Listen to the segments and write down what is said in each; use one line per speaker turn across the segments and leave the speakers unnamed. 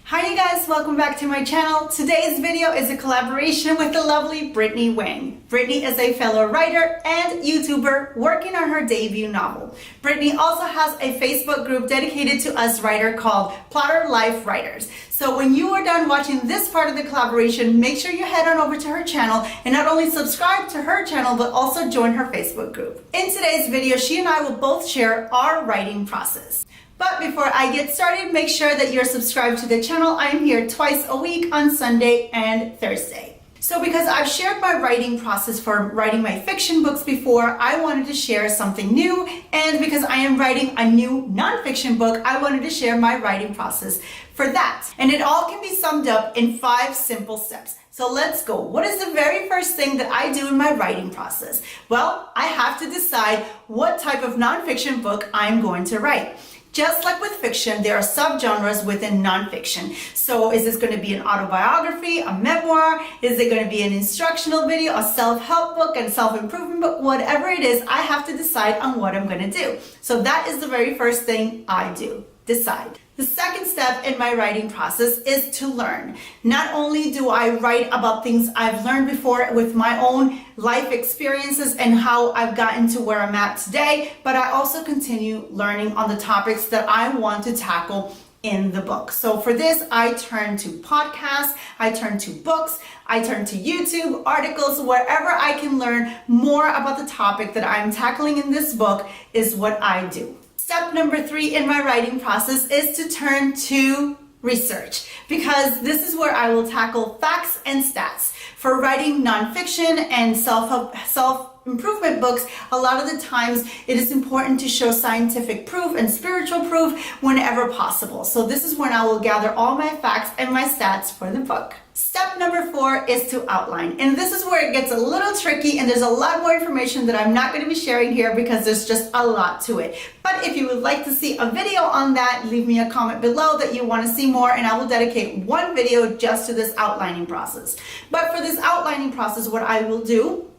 Hi you guys, welcome back to my channel. Today's video is a collaboration with the lovely Brittany Wang. Brittany is a fellow writer and YouTuber working on her debut novel. Brittany also has a Facebook group dedicated to us writer called Plotter Life Writers. So when you are done watching this part of the collaboration, make sure you head on over to her channel and not only subscribe to her channel, but also join her Facebook group. In today's video, she and I will both share our writing process. But before I get started, make sure that you're subscribed to the channel. I'm here twice a week on Sunday and Thursday. So because I've shared my writing process for writing my fiction books before, I wanted to share something new. And because I am writing a new nonfiction book, I wanted to share my writing process for that. And it all can be summed up in 5 simple steps. So let's go. What is the very first thing that I do in my writing process? Well, I have to decide what type of nonfiction book I'm going to write. Just like with fiction, there are subgenres within nonfiction. So is this going to be an autobiography, a memoir? Is it going to be an instructional video, a self-help book, and self-improvement book? Whatever it is, I have to decide on what I'm going to do. So that is the very first thing I do, decide. The second step in my writing process is to learn. Not only do I write about things I've learned before with my own life experiences and how I've gotten to where I'm at today, but I also continue learning on the topics that I want to tackle in the book. So for this, I turn to podcasts, I turn to books, I turn to YouTube, articles, wherever I can learn more about the topic that I'm tackling in this book is what I do. Step number 3 in my writing process is to turn to research, because this is where I will tackle facts and stats. For writing nonfiction and self-improvement books, a lot of the times it is important to show scientific proof and spiritual proof whenever possible. So this is when I will gather all my facts and my stats for the book. Step number 4 is to outline. And this is where it gets a little tricky, and there's a lot more information that I'm not going to be sharing here because there's just a lot to it. But if you would like to see a video on that, leave me a comment below that you want to see more, and I will dedicate one video just to this outlining process. But for this outlining process, what I will do,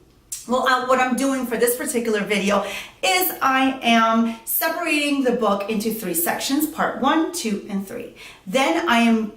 what I'm doing for this particular video is I am separating the book into 3 sections, part 1, 2, and 3. Then I am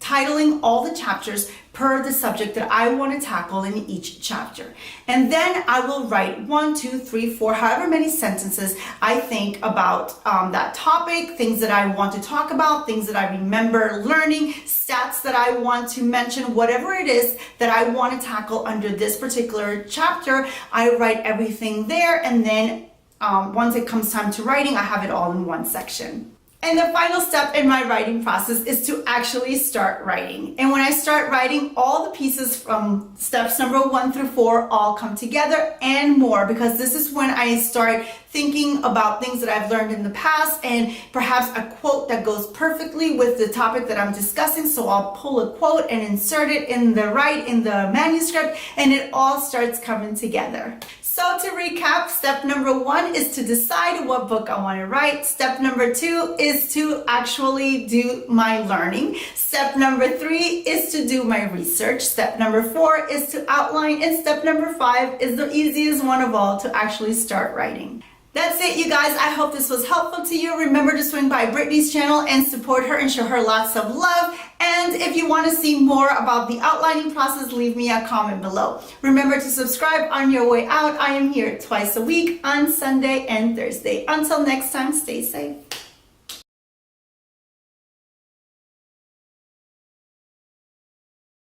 titling all the chapters per the subject that I want to tackle in each chapter. And then I will write 1, 2, 3, 4, however many sentences I think about that topic, things that I want to talk about, things that I remember learning, stats that I want to mention, whatever it is that I want to tackle under this particular chapter, I write everything there. And then once it comes time to writing, I have it all in one section. And the final step in my writing process is to actually start writing. And when I start writing, all the pieces from steps number 1 through 4 all come together and more, because this is when I start thinking about things that I've learned in the past and perhaps a quote that goes perfectly with the topic that I'm discussing. So I'll pull a quote and insert it in the manuscript, and it all starts coming together. So to recap, step number 1 is to decide what book I want to write. Step number 2 is to actually do my learning. Step number 3 is to do my research. Step number 4 is to outline. And step number 5 is the easiest one of all, to actually start writing. That's it, you guys. I hope this was helpful to you. Remember to swing by Brittany's channel and support her and show her lots of love. And if you want to see more about the outlining process, leave me a comment below. Remember to subscribe on your way out. I am here twice a week on Sunday and Thursday. Until next time, stay safe.